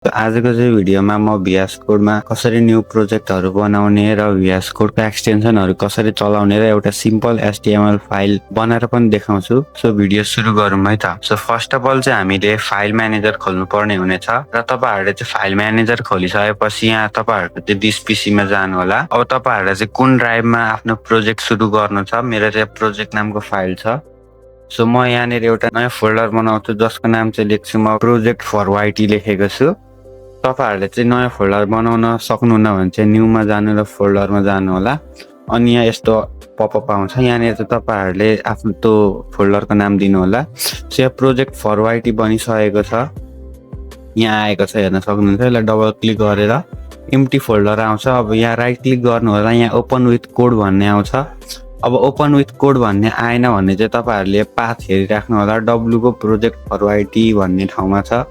आजको चाहिँ भिडियोमा म VS कोडमा कसरी न्यू प्रोजेक्टहरु बनाउने र VS कोडको एक्सटेन्सनहरु कसरी चलाउने र एउटा सिम्पल HTML फाइल बनाएर पनि देखाउँछु। सो भिडियो सुरु गरौँ है त। सो फर्स्ट अफ अल चाहिँ हामीले फाइल म्यानेजर खोल्नु पर्ने हुनेछ र तपाईहरुले चाहिँ फाइल म्यानेजर खोलिसकेपछि यहाँ तपाईहरुको चाहिँ दिस पीसी मा जानु होला। अब तपाईहरुले चाहिँ कुन ड्राइभमा आफ्नो प्रोजेक्ट सुरु गर्नु छ, मेरो चाहिँ प्रोजेक्ट नामको फाइल छ। सो म यहाँनेर एउटा नयाँ फोल्डर बनाउँछु जसको नाम चाहिँ लेख्छु म प्रोजेक्ट फर YT लेखेको छु। तपाईहरुले चाहिँ नयाँ फोल्डर बनाउन सक्नुहुन्न भने चाहिँ न्यूमा जानु र फोल्डरमा जानु होला। अनि यहाँ यस्तो पपअप आउँछ। यहाँनेर चाहिँ तपाईहरुले आफ्नो त्यो फोल्डरको नाम दिनु होला। सो यहाँ प्रोजेक्ट फर YT बनिसकेको छ, यहाँ आएको छ, हेर्न सक्नुहुन्छ। यसलाई डबल क्लिक गरेर एम्प्टी फोल्डर आउँछ। अब यहाँ राइट क्लिक गर्नु होला, यहाँ ओपन विथ कोड भन्ने आउँछ। अब ओपन विथ कोड भन्ने आएन भने चाहिँ तपाईहरुले पाथ हेरिराख्नु होला। W को प्रोजेक्ट फर YT भन्ने ठाउँमा छ।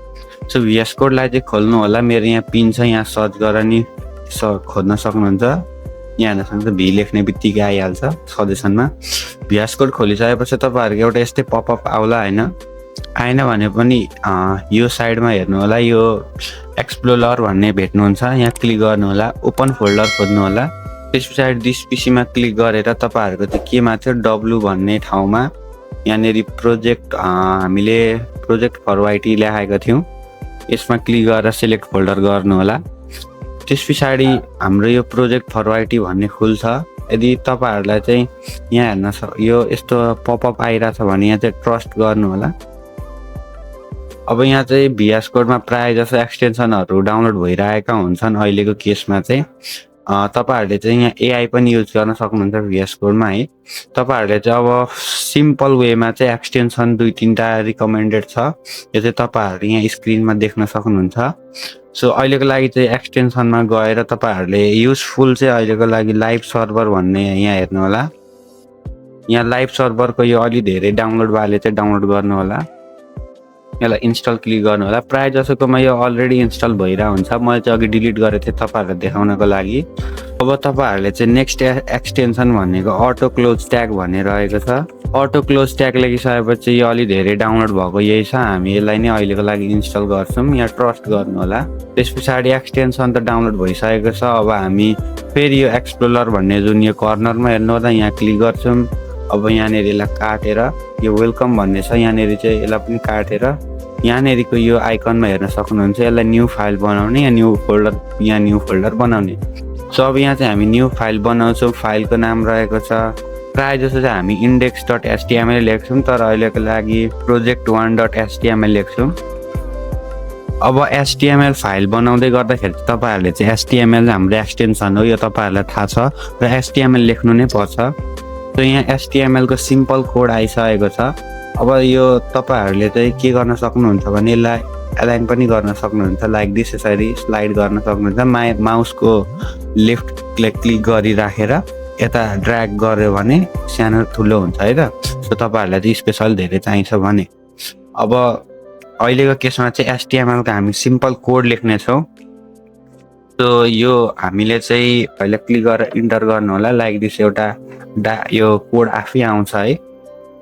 सो VS कोडलाई चाहिँ खोल्नु होला। मेरो यहाँ पिन छ, यहाँ सर्च गरेर नि खोज्न सक्नुहुन्छ। यहाँ हेर्न सक्नुहुन्छ, भी लेख्ने बित्तिकै आइहाल्छ सजेसनमा। VS कोड खोलिसकेपछि तपाईहरुको एउटा यस्तै पपअप आउला हैन। आएन भने पनि यो साइडमा हेर्नु होला, यो एक्सप्लोरर भन्ने भेट्नुहुन्छ, यहाँ क्लिक गर्नु होला, ओपन फोल्डर खोज्नु होला। त्यसपछि दिस पीसी मा क्लिक गरेर तपाईहरुको चाहिँ केमा थियो, W भन्ने ठाउँमा यहाँनेरि प्रोजेक्ट हामीले प्रोजेक्ट फर YT लेखेको थियौं, यसमा क्लिक गरेर सिलेक्ट फोल्डर गर्नु होला। त्यसपछि हाम्रो यो प्रोजेक्ट फर YT भन्ने खुल्छ। यदि तपाईहरुलाई चाहिँ यहाँ हेर्न यो यस्तो पपअप आइराछ भने यहाँ चाहिँ ट्रस्ट गर्नु होला। अब यहाँ चाहिँ VS कोडमा प्राय जसो एक्सटेन्सनहरु डाउनलोड भइरहेका हुन्छन् अहिलेको केसमा चाहिँ। तपाईहरुले चाहिँ यहाँ AI पनि युज गर्न सक्नुहुन्छ VS कोडमा है। तपाईहरुले चाहिँ अब सिम्पल वेमा चाहिँ एक्सटेन्सन 2-3टा रिकमेन्डेड छ, यो चाहिँ तपाईहरु यहाँ स्क्रिनमा देख्न सक्नुहुन्छ। सो अहिलेको लागि चाहिँ एक्सटेन्सनमा गएर तपाईहरुले युजफुल चाहिँ अहिलेको लागि लाइभ सर्भर भन्ने यहाँ हेर्नु होला। यहाँ लाइभ सर्भरको यो अलि धेरै डाउनलोड वाले चाहिँ डाउनलोड गर्नु होला। यसलाई इन्स्टल क्लिक गर्नु होला। प्राय जसोकोमा यो अलरेडी इन्स्टल भइरा हुन्छ, मैले चाहिँ अघि डिलिट गरेको थिएँ तपाईहरुलाई देखाउनको लागि। अब तपाईहरुले चाहिँ नेक्स्ट एक्सटेन्सन भनेको अटो क्लोज ट्याग भन्ने रहेको छ। अटो क्लोज ट्याग लेखिसकेपछि यो अलि धेरै डाउनलोड भएको यही छ, हामी यसलाई नै अहिलेको लागि इन्स्टल गर्छौं। यहाँ ट्रस्ट गर्नु होला। त्यसपछि एक्सटेन्सन त डाउनलोड भइसकेको छ। अब हामी फेरि यो एक्सप्लोरर भन्ने जुन यो कर्नरमा हेर्नु होला, यहाँ क्लिक गर्छौं। अब यहाँनेर यसलाई काटेर यो वेलकम भन्ने छ, यहाँनेर चाहिँ यसलाई पनि काटेर यहाँनेरको यो आइकनमा हेर्न सक्नुहुन्छ। यसलाई न्यू फाइल बनाउने या न्यू फोल्डर बनाउने। सो अब यहाँ चाहिँ हामी न्यू फाइल बनाउँछौँ। फाइलको नाम रहेको छ, प्राय जसो चाहिँ हामी index.html लेख्छौँ, तर अहिलेको लागि project1.html लेख्छौँ। अब HTML फाइल बनाउँदै गर्दाखेरि तपाईहरुले चाहिँ HTML हाम्रो एक्सटेन्सन हो, यो तपाईहरुलाई थाहा छ र HTML लेख्नु नै पर्छ। सो यहाँ HTML को सिम्पल कोड आइसकेको छ। अब यो तपाईहरुले चाहिँ के गर्न सक्नुहुन्छ भने यसलाई अलाइन पनि गर्न सक्नुहुन्छ, लाइक दिस यसरी स्लाइड गर्न सक्नुहुन्छ। माउसको लेफ्ट क्लिक गरिराखेर यता ड्र्याग गर्यो भने सानो ठुलो हुन्छ है त। सो तपाईहरुलाई चाहिँ स्पेशल धेरै चाहिन्छ भने। अब अहिलेको केसमा चाहिँ HTML को हामी सिम्पल कोड लेख्ने छौं। सो यो हामीले चाहिँ पहिला क्लिक गरेर इन्टर गर्नु होला, लाइक दिस एउटा यो कोड आफै आउँछ है।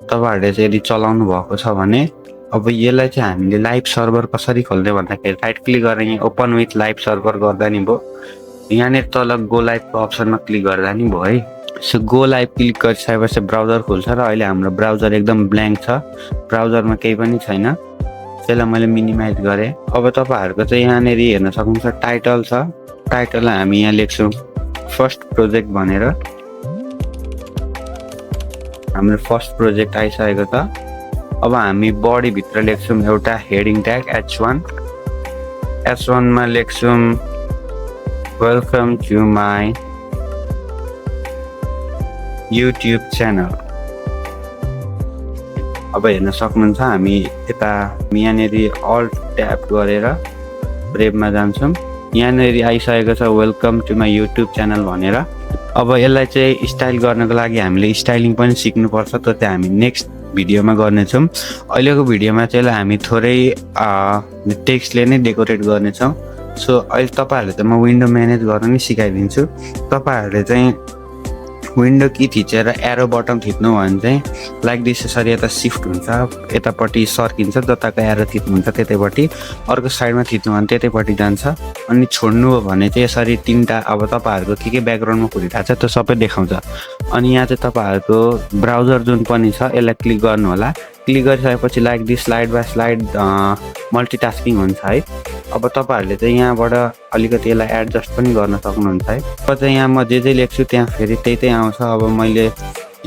तपाईहरुले चाहिँ यदि चलाउनु भएको छ भने अब यसलाई चाहिँ हामीले लाइभ सर्भर कसरी खोल्ने भन्दाखेरि राइट क्लिक गरेर यहाँ ओपन विथ लाइभ सर्भर गर्दा नि भयो। यहाँनेर तल गो लाइभको अप्सनमा क्लिक गर्दा नि भयो है। सो गो लाइभ क्लिक गरिसकेपछि ब्राउजर खुल्छ र अहिले हाम्रो ब्राउजर एकदम ब्ल्याङ्क छ, ब्राउजरमा केही पनि छैन। त्यसलाई मैले मिनिमाइज गरेँ। अब तपाईहरुको चाहिँ यहाँनेर हेर्न सक्नुहुन्छ टाइटल छ, टाइटललाई हामी यहाँ लेख्छौँ फर्स्ट प्रोजेक्ट भनेर। हाम्रो फर्स्ट प्रोजेक्ट आइसकेको छ। अब हामी बडी भित्र लेख्छौँ एउटा हेडिङ ट्याग H1। H1 मा लेख्छौँ welcome to my YouTube channel. अब हेर्न सक्नुहुन्छ हामी यता यहाँनेर अल्ट ट्याप गरेर ब्रेभमा जान्छौँ। यहाँनेर आइसकेको छ welcome to my YouTube channel भनेर। अब यसलाई चाहिँ स्टाइल गर्नको लागि हामीले स्टाइलिङ पनि सिक्नुपर्छ, त्यो चाहिँ हामी नेक्स्ट भिडियोमा गर्नेछौँ। अहिलेको भिडियोमा चाहिँ यसलाई हामी थोरै टेक्स्टले नै डेकोरेट गर्नेछौँ। सो अहिले तपाईहरुले चाहिँ म विन्डो म्यानेज गर्न नि सिकाइदिन्छु। तपाईहरुले चाहिँ विन्डो की थिचेर एरो बटन थिच्नु भयो भने चाहिँ लाइक दिस यसरी यता सिफ्ट हुन्छ, यतापट्टि सर्किन्छ, जताको एरो थिच्नु हुन्छ त्यतैपट्टि, अर्को साइडमा थिच्नु भने त्यतैपट्टि जान्छ। अनि छोड्नु हो भने चाहिँ यसरी तीनटा अब तपाईँहरूको के ब्याकग्राउन्डमा खुलिरहेको छ त्यो सबै देखाउँछ। अनि यहाँ चाहिँ तपाईँहरूको ब्राउजर जुन पनि छ यसलाई क्लिक गर्नु होला। क्लिक गरिसकेपछि like this slide by slide multitasking हुन्छ है। अब तपाईँहरूले चाहिँ यहाँबाट अलिकति यसलाई एडजस्ट पनि गर्न सक्नुहुन्छ है। अब चाहिँ यहाँ म जे लेख्छु त्यहाँ फेरि त्यही आउँछ। अब मैले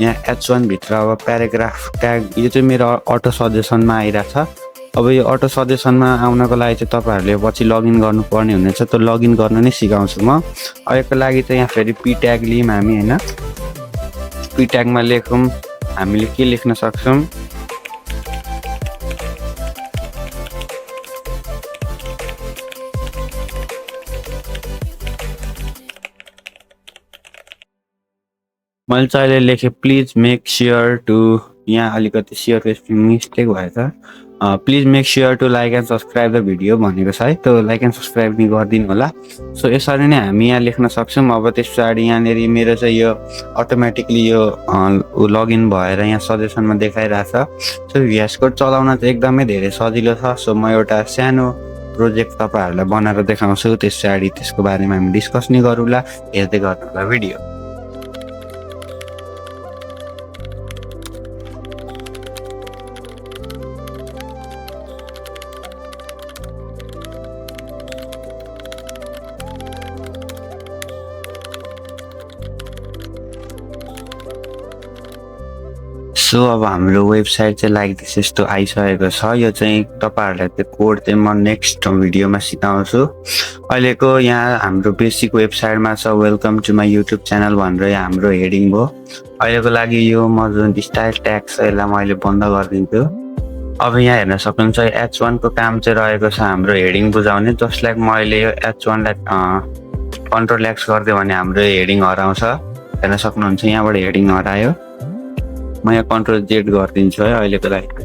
यहाँ H1 भित्र अब प्याराग्राफ ट्याग यो चाहिँ मेरो अटो सजेसनमा आइरहेछ। अब यो अटो सजेसनमा आउनको लागि चाहिँ तपाईँहरूले पछि लगइन गर्नुपर्ने हुनेछ, त्यो लगइन गर्न नै सिकाउँछु म। अहिलेको लागि चाहिँ यहाँ फेरि पी ट्याग लियौँ हामी होइन। पी ट्यागमा लेखौँ हामीले के लेख्न सक्छौँ, मैले चाहिँ अहिले लेखेँ प्लिज मेक स्योर टु, यहाँ अलिकति स्योर मिस्टेक भएछ, please make sure to like and subscribe the video भनेको छ है, त्यो लाइक एन्ड सब्सक्राइब नि गरिदिनु होला। सो यसरी नै हामी यहाँ लेख्न सक्छौँ। अब त्यस पछाडि यहाँनिर मेरो चाहिँ यो अटोमेटिकली यो लगइन भएर यहाँ सजेसनमा देखाइरहेछ। सो VS कोड चलाउन चाहिँ एकदमै धेरै सजिलो छ। सो म एउटा सानो प्रोजेक्ट तपाईँहरूलाई बनाएर देखाउँछु, त्यस पछाडि त्यसको बारेमा हामी डिस्कस नै गरौँला। हेर्दै गर्नु होला भिडियो। सो अब हाम्रो वेबसाइट चाहिँ लाइक दिस यस्तो आइसकेको छ। यो चाहिँ तपाईँहरूलाई त्यो कोड चाहिँ म नेक्स्ट भिडियोमा सिकाउँछु। अहिलेको यहाँ हाम्रो बेसिक वेबसाइटमा छ welcome to my YouTube channel भनेर यहाँ हाम्रो हेडिङ भयो। अहिलेको लागि यो म जुन स्टाइल ट्याग छ यसलाई मैले बन्द गरिदिन्छु। अब यहाँ हेर्न सक्नुहुन्छ H1 को काम चाहिँ रहेको छ हाम्रो हेडिङ बुझाउने, जसलाई मैले यो H1 लाई कन्ट्रोल X गरिदियो भने हाम्रो हेडिङ हराउँछ। हेर्न सक्नुहुन्छ यहाँबाट हेडिङ हरायो। म यहाँ कन्ट्रोल Z गरिदिन्छु है अहिलेको लागि।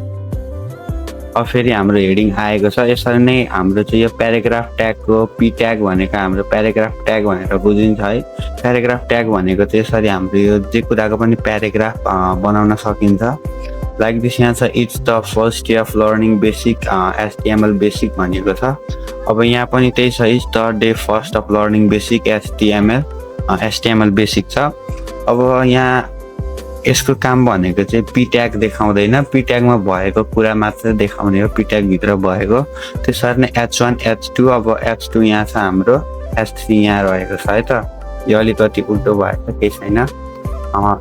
अब फेरि हाम्रो हेडिङ आएको छ। यसरी नै हाम्रो चाहिँ यो प्याराग्राफ ट्यागको पी ट्याग भनेको हाम्रो प्याराग्राफ ट्याग भनेर बुझिन्छ है। प्याराग्राफ ट्याग भनेको चाहिँ यसरी हाम्रो यो जे कुराको पनि प्याराग्राफ बनाउन सकिन्छ। लाइक दिस यहाँ छ it's the first day of learning basic HTML basic भनेको छ। अब यहाँ पनि त्यही छ it's the day first of learning basic HTML basic छ। अब यहाँ यसको काम भनेको चाहिँ पी ट्याग देखाउँदैन, पी ट्यागमा भएको कुरा मात्र देखाउने हो, पी ट्याग भित्र भएको। त्यसरी नै H1 H2, अब H2 यहाँ छ हाम्रो, H3 यहाँ रहेको छ है त। यो अलिकति उल्टो भएको केही छैन।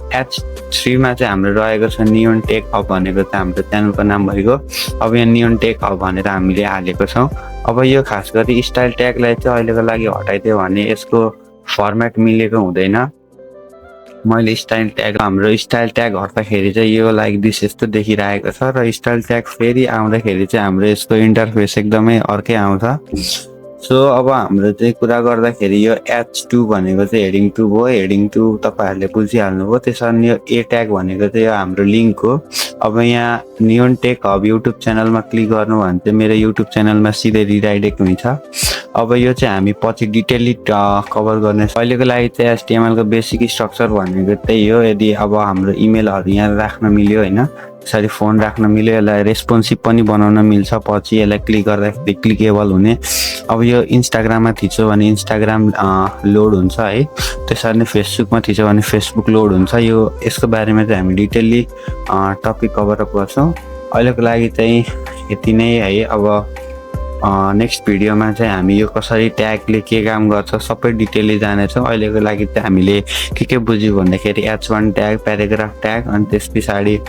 H3 मा चाहिँ हाम्रो रहेको छ नियोन टेक हब भनेको चाहिँ हाम्रो च्यानलको नाम भएको। अब यहाँ नियोन टेक हब भनेर हामीले हालेको छौँ। अब यो खास गरी स्टाइल ट्यागलाई चाहिँ अहिलेको लागि हटाइदियो भने यसको फर्मेट मिलेको हुँदैन। मैले स्टाइल ट्याग हाम्रो स्टाइल ट्याग हट्दाखेरि चाहिँ यो लाइक दिस यस्तो देखिरहेको छ र स्टाइल ट्याग फेरि आउँदाखेरि चाहिँ हाम्रो यसको इन्टरफेस एकदमै अर्कै आउँछ। सो अब हाम्रो चाहिँ कुरा गर्दाखेरि यो H2 भनेको चाहिँ हेडिङ 2 भयो। हेडिङ 2 तपाईँहरूले बुझिहाल्नुभयो। त्यसरी यो ए ट्याग भनेको चाहिँ यो हाम्रो लिङ्क हो। अब यहाँ नियोन टेक हब युट्युब च्यानलमा क्लिक गर्नु भने चाहिँ मेरो युट्युब च्यानलमा सिधै रिडाइरेक्ट हुन्छ। अब यो चाहिँ हामी पछि डिटेलली कभर गर्ने। अहिलेको लागि चाहिँ HTML को बेसिक स्ट्रक्चर भनेको त्यही हो। यदि अब हाम्रो इमेलहरू यहाँ राख्न मिल्यो होइन, त्यसरी फोन राख्न मिल्यो, यसलाई रेस्पोन्सिभ पनि बनाउन मिल्छ, पछि यसलाई क्लिक गर्दाखेरि क्लिकेबल हुने। अब यो इन्स्टाग्राममा थिच्यो भने इन्स्टाग्राम लोड हुन्छ है, त्यसरी नै फेसबुकमा थिच्यो भने फेसबुक लोड हुन्छ। यो यसको बारेमा चाहिँ हामी डिटेलली टपिक कभर अप गर्छौँ। अहिलेको लागि चाहिँ यति नै है। अब नेक्स्ट भिडियोमा चाहिँ हामी यो कसरी ट्यागले के काम गर्छ सबै डिटेलली जानेछौँ। अहिलेको लागि चाहिँ हामीले के बुझ्यौँ भन्दाखेरि H1 ट्याग, प्याराग्राफ ट्याग, अनि त्यस पछाडि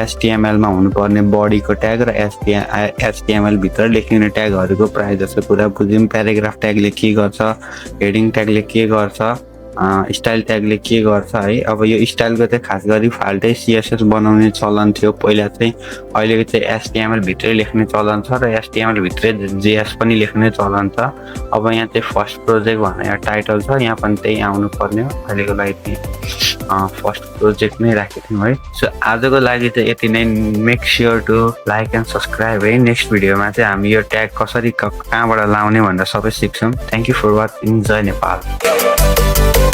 HTML मा हुनुपर्ने बडीको ट्याग र HTML भित्र लेखिने ट्यागहरूको प्रायः जस्तो कुरा बुझ्यौँ। प्याराग्राफ ट्यागले के गर्छ, हेडिङ ट्यागले के गर्छ, स्टाइल ट्यागले के गर्छ है। अब यो स्टाइलको चाहिँ खास गरी फाल्टै CSS बनाउने चलन थियो पहिला चाहिँ। अहिलेको चाहिँ HTML भित्रै लेख्ने चलन छ र HTML भित्रै JS पनि लेख्ने चलन छ। अब यहाँ चाहिँ फर्स्ट प्रोजेक्ट भनेर टाइटल छ, यहाँ पनि त्यही आउनु पर्ने हो। अहिलेको लागि चाहिँ फर्स्ट प्रोजेक्ट नै राखेको थियौँ है। सो आजको लागि चाहिँ यति नै। Make sure to like and subscribe है। नेक्स्ट भिडियोमा चाहिँ हामी यो ट्याग कसरी कहाँबाट लाउने भनेर सबै सिक्छौँ। Thank you for watching. जय नेपाल।